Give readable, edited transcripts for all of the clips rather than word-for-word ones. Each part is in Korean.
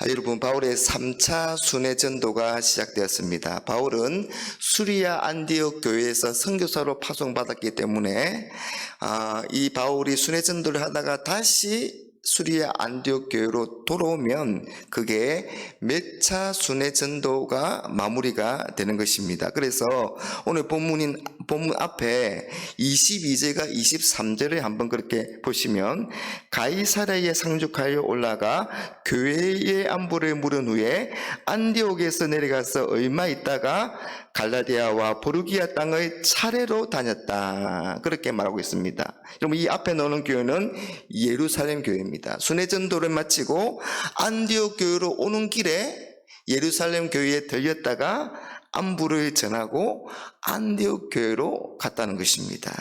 여러분, 바울의 3차 순회 전도가 시작되었습니다. 바울은 수리아 안디옥 교회에서 선교사로 파송받았기 때문에 이 바울이 순회 전도를 하다가 다시 수리아 안디옥 교회로 돌아오면 그게 몇 차 순회 전도가 마무리가 되는 것입니다. 그래서 오늘 본문 앞에 22절과 23절을 한번 그렇게 보시면, 가이사랴에 상륙하여 올라가 교회의 안부를 물은 후에 안디옥에서 내려가서 얼마 있다가 갈라디아와 보르기아 땅을 차례로 다녔다, 그렇게 말하고 있습니다. 여러분, 이 앞에 나오는 교회는 예루살렘 교회입니다. 순회 전도를 마치고 안디옥 교회로 오는 길에 예루살렘 교회에 들렸다가 안부를 전하고 안디옥 교회로 갔다는 것입니다.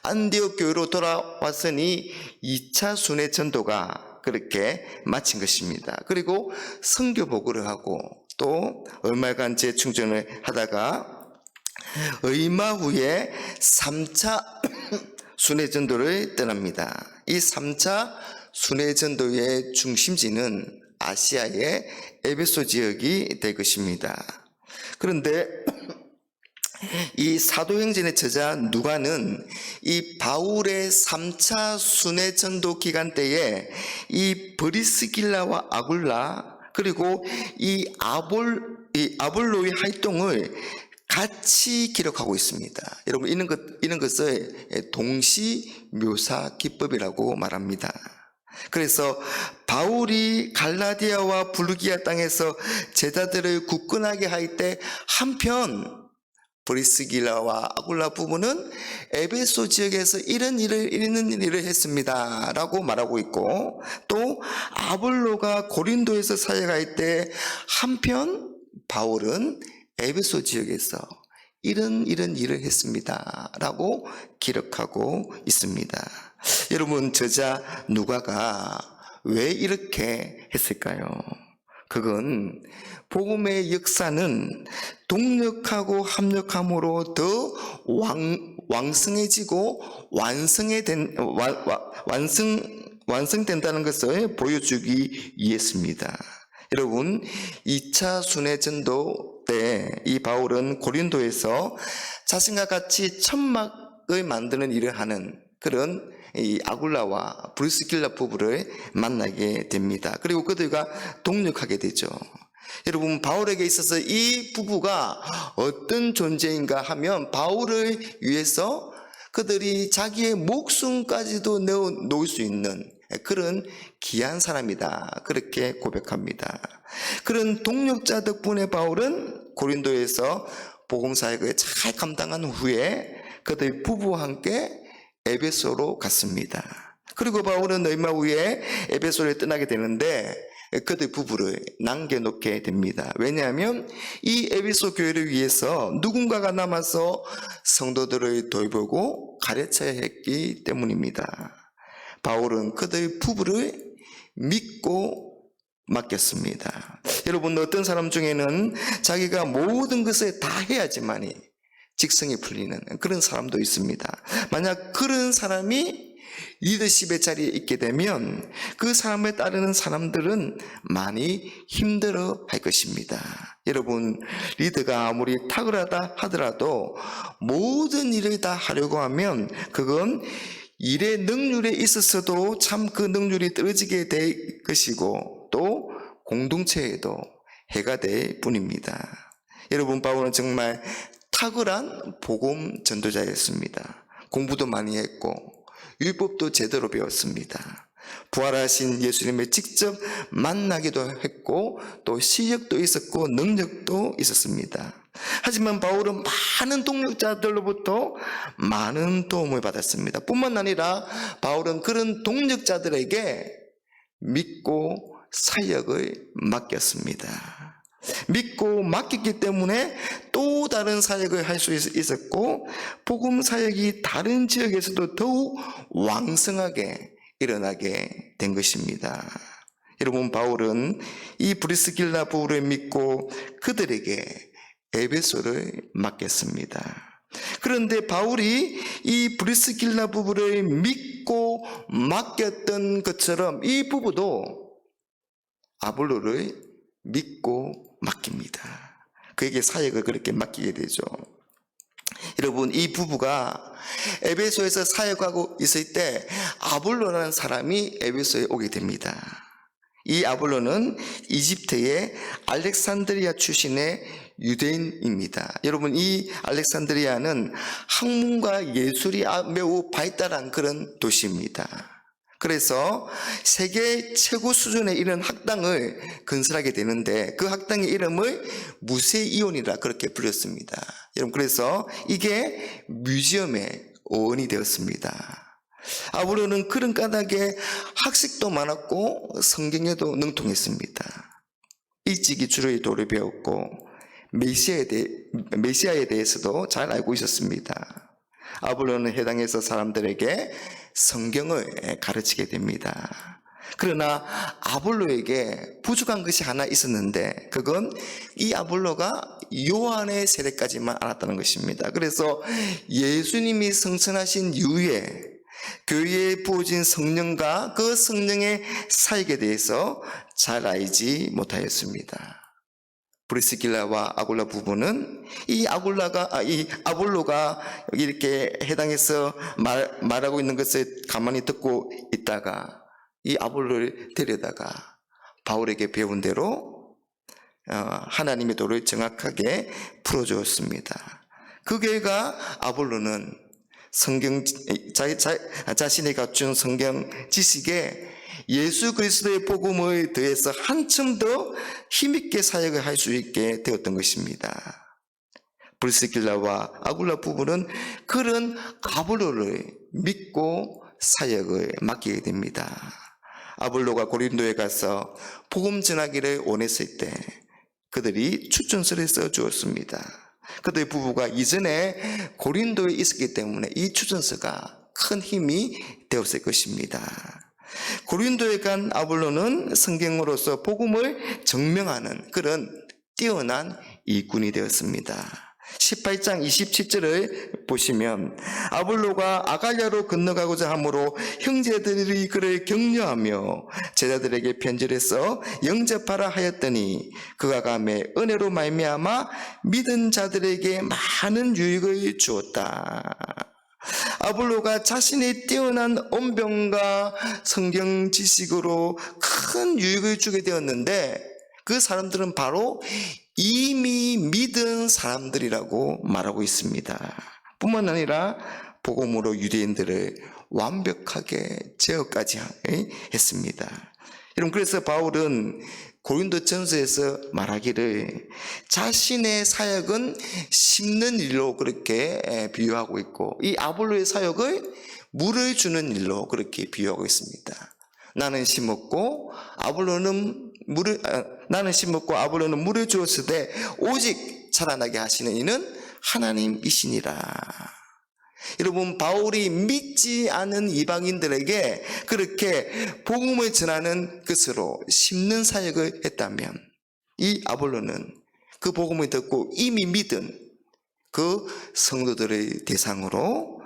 안디옥 교회로 돌아왔으니 2차 순회 전도가 그렇게 마친 것입니다. 그리고 선교 보고를 하고 또 얼마간 재충전을 하다가 얼마 후에 3차 순회 전도를 떠납니다. 이 3차 순회 전도의 중심지는 아시아의 에베소 지역이 될 것입니다. 그런데 이 사도행전의 저자 누가는 이 바울의 3차 순회 전도 기간 때에 이 브리스길라와 아굴라 그리고 이 아볼로의 활동을 같이 기록하고 있습니다. 여러분, 이런 것을 동시묘사 기법이라고 말합니다. 그래서 바울이 갈라디아와 부르기아 땅에서 제자들을 굳건하게 할 때 한편 브리스길라와 아굴라 부부는 에베소 지역에서 이런 일을 했습니다 라고 말하고 있고, 또 아볼로가 고린도에서 사역할 때 한편 바울은 에베소 지역에서 이런 일을 했습니다 라고 기록하고 있습니다. 여러분, 저자 누가가 왜 이렇게 했을까요? 그건 복음의 역사는 동력하고 합력함으로 더 왕성해지고 완성된다는 것을 보여주기 위해서입니다. 여러분, 2차 순회 전도 때 이 바울은 고린도에서 자신과 같이 천막을 만드는 일을 하는 그런 이 아굴라와 브리스길라 부부를 만나게 됩니다. 그리고 그들과 동력하게 되죠. 여러분, 바울에게 있어서 이 부부가 어떤 존재인가 하면 바울을 위해서 그들이 자기의 목숨까지도 내어놓을 수 있는 그런 귀한 사람이다, 그렇게 고백합니다. 그런 동력자 덕분에 바울은 고린도에서 복음사역을 잘 감당한 후에 그들 부부와 함께 에베소로 갔습니다. 그리고 바울은 얼마 후에 에베소를 떠나게 되는데 그들 부부를 남겨놓게 됩니다. 왜냐하면 이 에베소 교회를 위해서 누군가가 남아서 성도들을 돌보고 가르쳐야 했기 때문입니다. 바울은 그들 부부를 믿고 맡겼습니다. 여러분, 어떤 사람 중에는 자기가 모든 것을 다 해야지만이 직성이 풀리는 그런 사람도 있습니다. 만약 그런 사람이 리더십의 자리에 있게 되면 그 사람을 따르는 사람들은 많이 힘들어 할 것입니다. 여러분, 리더가 아무리 탁월하다 하더라도 모든 일을 다 하려고 하면 그건 일의 능률에 있어서도 참 그 능률이 떨어지게 될 것이고 또 공동체에도 해가 될 뿐입니다. 여러분, 바울은 정말 탁월한 복음 전도자였습니다. 공부도 많이 했고 율법도 제대로 배웠습니다. 부활하신 예수님을 직접 만나기도 했고 또 실력도 있었고 능력도 있었습니다. 하지만 바울은 많은 동력자들로부터 많은 도움을 받았습니다. 뿐만 아니라 바울은 그런 동력자들에게 믿고 사역을 맡겼습니다. 믿고 맡겼기 때문에 또 다른 사역을 할 수 있었고 복음 사역이 다른 지역에서도 더욱 왕성하게 일어나게 된 것입니다. 여러분, 바울은 이 브리스길라 부부를 믿고 그들에게 에베소를 맡겼습니다. 그런데 바울이 이 브리스길라 부부를 믿고 맡겼던 것처럼 이 부부도 아볼로를 믿고 맡깁니다. 그에게 사역을 그렇게 맡기게 되죠. 여러분, 이 부부가 에베소에서 사역하고 있을 때 아볼로라는 사람이 에베소에 오게 됩니다. 이 아볼로는 이집트의 알렉산드리아 출신의 유대인입니다. 여러분, 이 알렉산드리아는 학문과 예술이 매우 발달한 그런 도시입니다. 그래서 세계 최고 수준에 이른 학당을 건설하게 되는데 그 학당의 이름을 무세이온이라 그렇게 불렸습니다. 여러분, 그래서 이게 뮤지엄의 어원이 되었습니다. 아볼로는 그런 까닭에 학식도 많았고 성경에도 능통했습니다. 일찍이 주의 도를 배웠고 메시아에 대해서도 잘 알고 있었습니다. 아볼로는 해당해서 사람들에게 성경을 가르치게 됩니다. 그러나 아볼로에게 부족한 것이 하나 있었는데 그건 이 아볼로가 요한의 세례까지만 알았다는 것입니다. 그래서 예수님이 성천하신 이후에 교회에 부어진 성령과 그 성령의 사역에 대해서 잘 알지 못하였습니다. 브리스길라와 아굴라 부부는 이 아볼로가 이렇게 해당해서 말하고 있는 것을 가만히 듣고 있다가 이 아볼로를 데려다가 바울에게 배운 대로 하나님의 도를 정확하게 풀어주었습니다. 그 결과 아볼로는 자신이 갖춘 성경 지식에 예수 그리스도의 복음을 더해서 한층 더 힘있게 사역을 할 수 있게 되었던 것입니다. 브리스길라와 아굴라 부부는 그런 아볼로를 믿고 사역을 맡기게 됩니다. 아볼로가 고린도에 가서 복음 전하기를 원했을 때 그들이 추천서를 써주었습니다. 그들 부부가 이전에 고린도에 있었기 때문에 이 추천서가 큰 힘이 되었을 것입니다. 고린도에 간 아볼로는 성경으로서 복음을 증명하는 그런 뛰어난 일꾼이 되었습니다. 18장 27절을 보시면 아볼로가 아갈야로 건너가고자 하므로 형제들이 그를 격려하며 제자들에게 편지를 써 영접하라 하였더니 그가 가매 은혜로 말미암아 믿은 자들에게 많은 유익을 주었다. 아볼로가 자신의 뛰어난 언변과 성경 지식으로 큰 유익을 주게 되었는데 그 사람들은 바로 이미 믿은 사람들이라고 말하고 있습니다. 뿐만 아니라 복음으로 유대인들을 완벽하게 제어까지 했습니다. 여러분, 그래서 바울은 고린도 전서에서 말하기를 자신의 사역은 심는 일로 그렇게 비유하고 있고 이 아볼로의 사역을 물을 주는 일로 그렇게 비유하고 있습니다. 나는 심었고 아볼로는 물을 주었을 때 오직 자라나게 하시는 이는 하나님이시니라. 여러분, 바울이 믿지 않은 이방인들에게 그렇게 복음을 전하는 것으로 심는 사역을 했다면 이 아볼로는 그 복음을 듣고 이미 믿은 그 성도들의 대상으로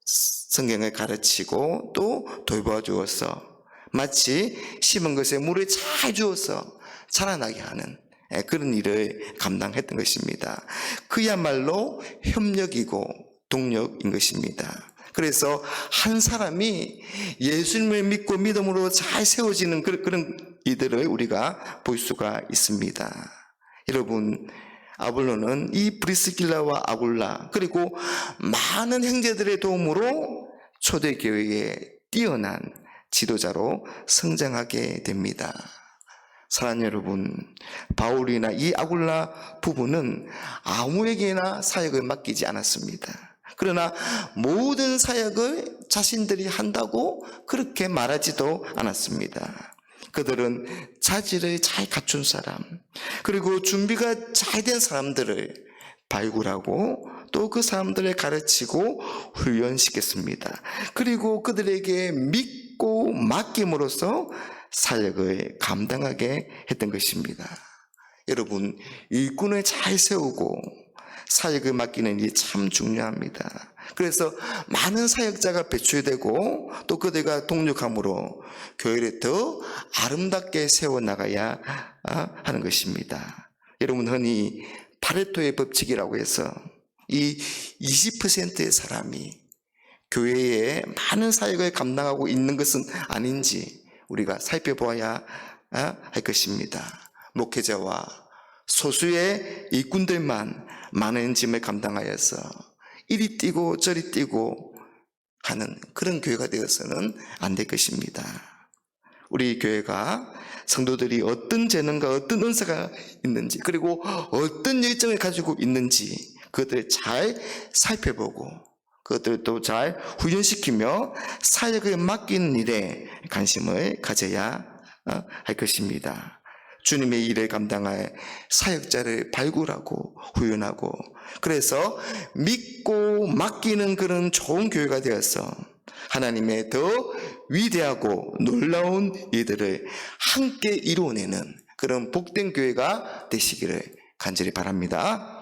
성경을 가르치고 또 돌봐주어서 마치 심은 것에 물을 잘 주어서 자라나게 하는 그런 일을 감당했던 것입니다. 그야말로 협력이고 동력인 것입니다. 그래서 한 사람이 예수님을 믿고 믿음으로 잘 세워지는 그런 이들을 우리가 볼 수가 있습니다. 여러분, 아볼로는 이 브리스길라와 아굴라 그리고 많은 형제들의 도움으로 초대교회에 뛰어난 지도자로 성장하게 됩니다. 사랑하는 여러분, 바울이나 이 아굴라 부부는 아무에게나 사역을 맡기지 않았습니다. 그러나 모든 사역을 자신들이 한다고 그렇게 말하지도 않았습니다. 그들은 자질을 잘 갖춘 사람, 그리고 준비가 잘 된 사람들을 발굴하고 또 그 사람들을 가르치고 훈련시켰습니다. 그리고 그들에게 믿고 맡김으로써 사역을 감당하게 했던 것입니다. 여러분, 일꾼을 잘 세우고 사역을 맡기는 일이 참 중요합니다. 그래서 많은 사역자가 배출되고 또 그들과 동력함으로 교회를 더 아름답게 세워나가야 하는 것입니다. 여러분, 흔히 파레토의 법칙이라고 해서 이 20%의 사람이 교회에 많은 사역을 감당하고 있는 것은 아닌지 우리가 살펴보아야 할 것입니다. 목회자와 소수의 일꾼들만 많은 짐을 감당하여서 이리 뛰고 저리 뛰고 하는 그런 교회가 되어서는 안 될 것입니다. 우리 교회가 성도들이 어떤 재능과 어떤 은사가 있는지, 그리고 어떤 열정을 가지고 있는지 그것들을 잘 살펴보고 그것들을 또 잘 훈련시키며 사역을 맡기는 일에 관심을 가져야 할 것입니다. 주님의 일을 감당할 사역자를 발굴하고 훈련하고, 그래서 믿고 맡기는 그런 좋은 교회가 되어서 하나님의 더 위대하고 놀라운 일들을 함께 이루어내는 그런 복된 교회가 되시기를 간절히 바랍니다.